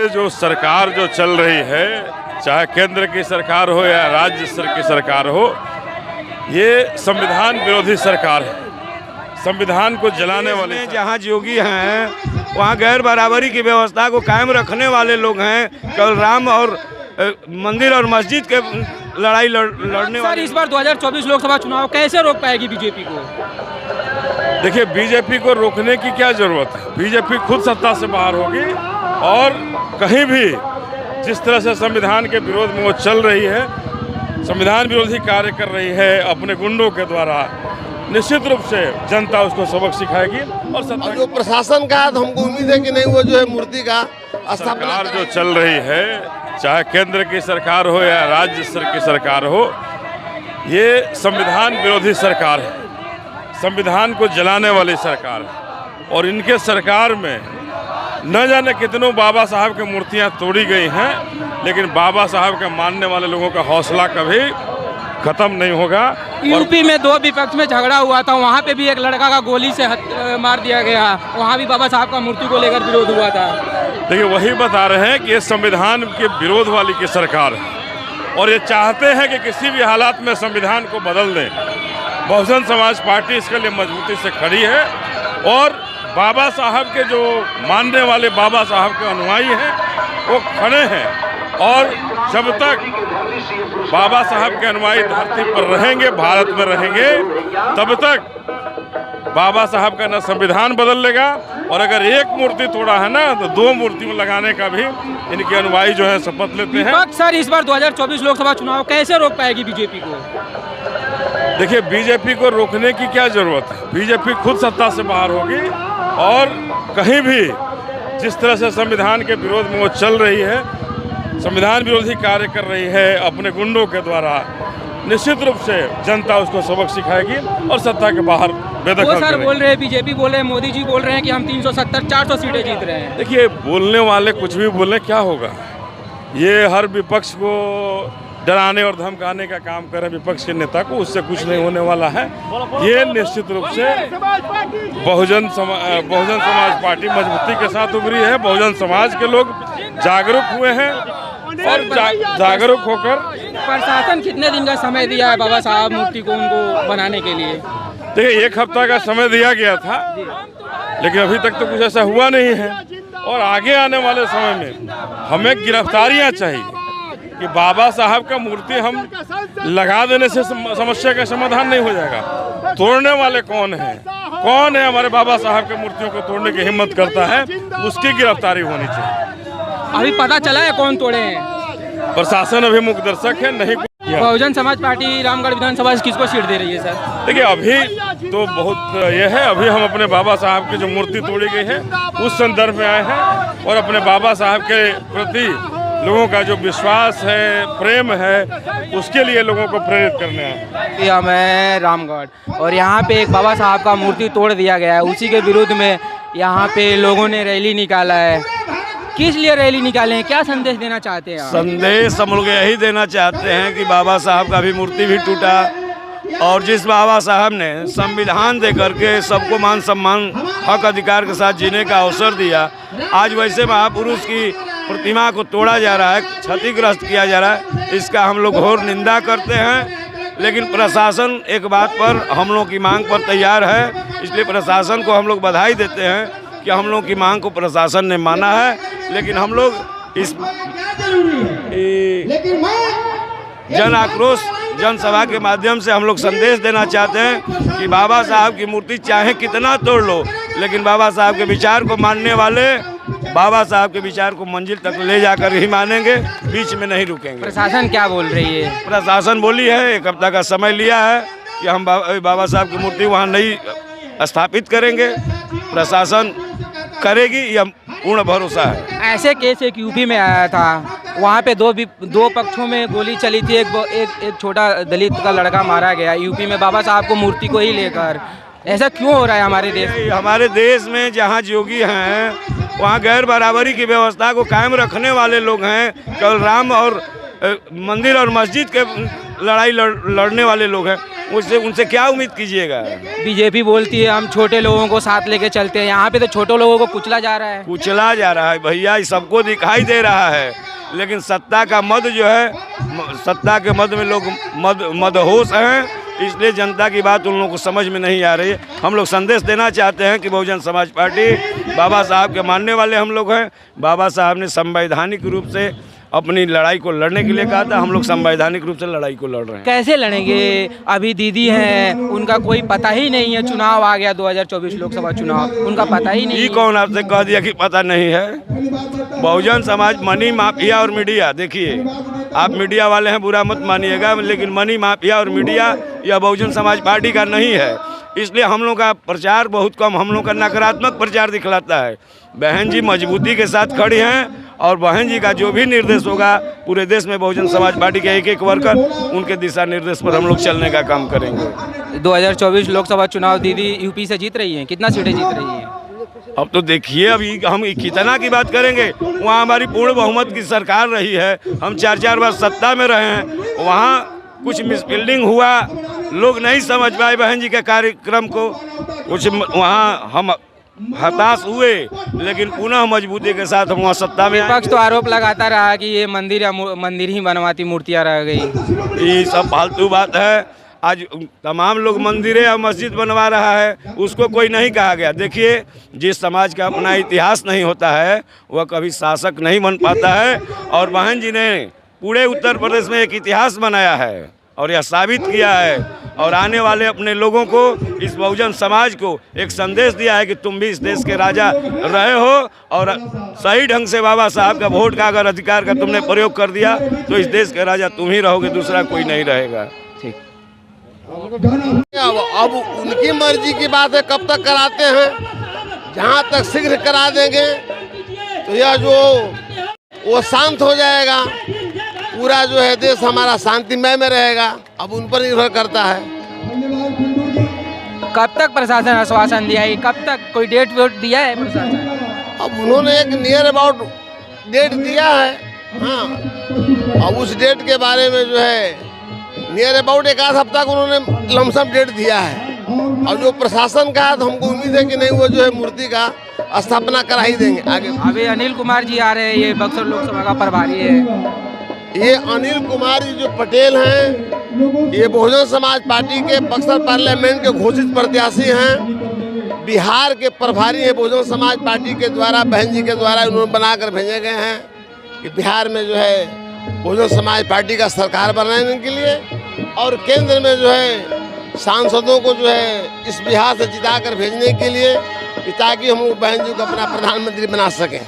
ये जो सरकार जो चल रही है, चाहे केंद्र की सरकार हो या राज्य स्तर की सरकार हो, ये संविधान विरोधी सरकार है। संविधान को जलाने वाले जहाँ योगी हैं वहाँ गैर बराबरी की व्यवस्था को कायम रखने वाले लोग हैं। केवल राम और मंदिर और मस्जिद के लड़ाई लड़ने वाले। इस बार 2024 लोकसभा चुनाव कैसे रोक पाएगी बीजेपी को? देखिए, बीजेपी को रोकने की क्या जरूरत है? बीजेपी खुद सत्ता से बाहर होगी और कहीं भी जिस तरह से संविधान के विरोध में वो चल रही है, संविधान विरोधी कार्य कर रही है अपने गुंडों के द्वारा, निश्चित रूप से जनता उसको सबक सिखाएगी। और सत्ता जो प्रशासन का तो हमको उम्मीद है कि नहीं, वो जो है मूर्ति का सरकार जो चल रही है, चाहे केंद्र की सरकार हो या राज्य स्तर की सरकार हो, ये संविधान विरोधी सरकार है। संविधान को जलाने वाली सरकार है। और इनके सरकार में न जाने कितनों बाबा साहब की मूर्तियां तोड़ी गई हैं, लेकिन बाबा साहब के मानने वाले लोगों का हौसला कभी खत्म नहीं होगा। यूपी में दो विपक्ष में झगड़ा हुआ था, वहाँ पे भी एक लड़का का गोली से मार दिया गया, वहाँ भी बाबा साहब का मूर्ति को लेकर विरोध हुआ था। देखिए, वही बता रहे हैं कि ये संविधान के विरोध वाली की सरकार है और ये चाहते हैं कि किसी भी हालात में संविधान को बदल दें। बहुजन समाज पार्टी इसके लिए मजबूती से खड़ी है और बाबा साहब के जो मानने वाले बाबा साहब के अनुयायी हैं वो खड़े हैं। और जब तक बाबा साहब के अनुयायी धरती पर रहेंगे, भारत में रहेंगे, तब तक बाबा साहब का न संविधान बदल लेगा और अगर एक मूर्ति तोड़ा है ना, तो दो मूर्तियों लगाने का भी इनके अनुयायी जो है शपथ लेते हैं। सर, इस बार 2024 लोकसभा चुनाव कैसे रोक पाएगी बीजेपी को? देखिए, बीजेपी को रोकने की क्या जरूरत है? बीजेपी खुद सत्ता से बाहर होगी और कहीं भी जिस तरह से संविधान के विरोध में वो चल रही है, संविधान विरोधी कार्य कर रही है अपने गुंडों के द्वारा, निश्चित रूप से जनता उसको सबक सिखाएगी और सत्ता के बाहर बेदखल करेगी। सर बोल रहे हैं, बीजेपी बोल रहे हैं, मोदी जी बोल रहे हैं कि हम 370-400 सीटें जीत रहे हैं। देखिए, बोलने वाले कुछ भी बोले, क्या होगा? ये हर विपक्ष को डराने और धमकाने का काम कर रहे विपक्ष के नेता को, उससे कुछ नहीं होने वाला है। ये निश्चित रूप से बहुजन समाज पार्टी मजबूती के साथ उभरी है। बहुजन समाज के लोग जागरूक हुए हैं और जागरूक होकर। प्रशासन कितने दिन का समय दिया है बाबा साहब मूर्ति को उनको बनाने के लिए? देखिए, 1 हफ्ता का समय दिया गया था, लेकिन अभी तक तो कुछ ऐसा हुआ नहीं है। और आगे आने वाले समय में हमें गिरफ्तारियां चाहिए कि बाबा साहब का मूर्ति हम लगा देने से समस्या का समाधान नहीं हो जाएगा। तोड़ने वाले कौन है हमारे बाबा साहब के मूर्तियों को तोड़ने की हिम्मत करता है, उसकी गिरफ्तारी होनी चाहिए। अभी पता चला है कौन तोड़े हैं? प्रशासन अभी मुख्य दर्शक है, नहीं। बहुजन समाज पार्टी रामगढ़ विधानसभा से किसको सीट दे रही है सर? देखिए, अभी तो बहुत ये है, अभी हम अपने बाबा साहब की जो मूर्ति तोड़ी गई है उस संदर्भ में आए हैं और अपने बाबा साहब के प्रति लोगों का जो विश्वास है, प्रेम है, उसके लिए लोगों को प्रेरित करने हैं। हम हैं रामगढ़ और यहाँ पे एक बाबा साहब का मूर्ति तोड़ दिया गया है, उसी के विरुद्ध में यहाँ पे लोगों ने रैली निकाला है। किस लिए रैली निकाले हैं, क्या संदेश देना चाहते हैं? संदेश हम लोग यही देना चाहते हैं कि बाबा साहब का भी मूर्ति भी टूटा और जिस बाबा साहब ने संविधान दे करके सबको मान सम्मान हक अधिकार के साथ जीने का अवसर दिया, आज वैसे महापुरुष की प्रतिमा को तोड़ा जा रहा है, क्षतिग्रस्त किया जा रहा है, इसका हम लोग घोर निंदा करते हैं। लेकिन प्रशासन एक बात पर हम लोग की मांग पर तैयार है, इसलिए प्रशासन को हम लोग बधाई देते हैं कि हम लोग की मांग को प्रशासन ने माना है। लेकिन हम लोग इस जन आक्रोश जनसभा के माध्यम से हम लोग संदेश देना चाहते हैं कि बाबा साहब की मूर्ति चाहे कितना तोड़ लो, लेकिन बाबा साहब के विचार को मानने वाले बाबा साहब के विचार को मंजिल तक ले जाकर ही मानेंगे, बीच में नहीं रुकेंगे। प्रशासन क्या बोल रही है? प्रशासन बोली है 1 हफ्ता का समय लिया है कि हम बाबा साहब की मूर्ति वहाँ नहीं स्थापित करेंगे। प्रशासन करेगी, यह पूर्ण भरोसा है। ऐसे केस एक यूपी में आया था, वहाँ पे दो पक्षों में गोली चली थी, एक छोटा दलित का लड़का मारा गया यूपी में बाबा साहब को मूर्ति को ही लेकर। ऐसा क्यों हो रहा है हमारे देश? हमारे देश में जहाँ योगी हैं वहाँ गैर बराबरी की व्यवस्था को कायम रखने वाले लोग हैं। केवल राम और मंदिर और मस्जिद के लड़ाई लड़ने वाले लोग हैं, उससे उनसे क्या उम्मीद कीजिएगा। बीजेपी बोलती है हम छोटे लोगों को साथ लेके चलते हैं, यहाँ पे तो छोटे लोगों को कुचला जा रहा है। कुचला जा रहा है भैया, ये सबको दिखाई दे रहा है, लेकिन सत्ता का मद जो है, सत्ता के मद में लोग मदहोश हैं, इसलिए जनता की बात उन लोगों को समझ में नहीं आ रही है। हम लोग संदेश देना चाहते हैं कि बहुजन समाज पार्टी बाबा साहब के मानने वाले हम लोग हैं। बाबा साहब ने संवैधानिक रूप से अपनी लड़ाई को लड़ने के लिए कहा था, हम लोग संवैधानिक रूप से लड़ाई को लड़ रहे हैं। कैसे लड़ेंगे? अभी दीदी हैं, उनका कोई पता ही नहीं है, चुनाव आ गया 2024 लोकसभा चुनाव, उनका पता ही नहीं। ये कौन आपसे कह दिया कि पता नहीं है? बहुजन समाज मनी माफिया और मीडिया, देखिए आप मीडिया वाले हैं बुरा मत मानिएगा, लेकिन मनी माफिया और मीडिया यह बहुजन समाज पार्टी का नहीं है, इसलिए हम लोग का प्रचार बहुत कम, हम लोग का नकारात्मक प्रचार दिखलाता है। बहन जी मजबूती के साथ खड़ी हैं और बहन जी का जो भी निर्देश होगा पूरे देश में बहुजन समाज पार्टी के एक एक वर्कर उनके दिशा निर्देश पर हम लोग चलने का काम करेंगे। 2024 लोकसभा चुनाव दीदी यूपी से जीत रही हैं, कितना सीटें जीत रही हैं? अब तो देखिए, अभी हम कितना की बात करेंगे, वहाँ हमारी पूर्ण बहुमत की सरकार रही है, हम 4-4 बार सत्ता में रहे हैं, वहाँ कुछ मिसबिल्डिंग हुआ, लोग नहीं समझ पाए बहन जी के कार्यक्रम को, कुछ वहाँ हम हताश हुए, लेकिन पुनः मजबूती के साथ हम वहाँ सत्ता में। विपक्ष तो आरोप लगाता रहा कि ये मंदिर ही बनवाती मूर्तियाँ रह गई। ये सब फालतू बात है। आज तमाम लोग मंदिरें और मस्जिद बनवा रहा है, उसको कोई नहीं कहा गया। देखिए, जिस समाज का अपना इतिहास नहीं होता है वह कभी शासक नहीं बन पाता है, और बहन जी ने पूरे उत्तर प्रदेश में एक इतिहास बनाया है और यह साबित किया है, और आने वाले अपने लोगों को, इस बहुजन समाज को एक संदेश दिया है कि तुम भी इस देश के राजा रहे हो, और सही ढंग से बाबा साहब का वोट का अगर अधिकार का तुमने प्रयोग कर दिया तो इस देश के राजा तुम ही रहोगे, दूसरा कोई नहीं रहेगा। ठीक। अब उनकी मर्जी की बात है, कब तक कराते हैं। जहाँ तक शीघ्र करा देंगे तो यह जो वो शांत हो जाएगा, पूरा जो है देश हमारा शांतिमय में रहेगा। अब उन पर निर्भर करता है। कब तक प्रशासन आश्वासन दिया है, कब तक कोई डेट वेट दिया है प्रशासन? अब उन्होंने एक नियर अबाउट डेट दिया है, हाँ, अब उस डेट के बारे में जो है नियर अबाउट एक आध हफ्ता को उन्होंने लमसम डेट दिया है, और जो प्रशासन का है तो हमको उम्मीद है कि नहीं वो जो है मूर्ति का स्थापना करा ही देंगे आगे। अभी अनिल कुमार जी आ रहे हैं, ये बक्सर लोकसभा का प्रभारी है। ये अनिल कुमार जी जो पटेल हैं, ये बहुजन समाज पार्टी के बक्सर पार्लियामेंट के घोषित प्रत्याशी हैं, बिहार के प्रभारी हैं बहुजन समाज पार्टी के द्वारा, बहन जी के द्वारा उन्होंने बनाकर भेजे गए हैं कि बिहार में जो है बहुजन समाज पार्टी का सरकार बनाने के लिए, और केंद्र में जो है सांसदों को जो है इस बिहार से जिता कर भेजने के लिए, ताकि हम बहन जी को अपना प्रधानमंत्री बना सकें।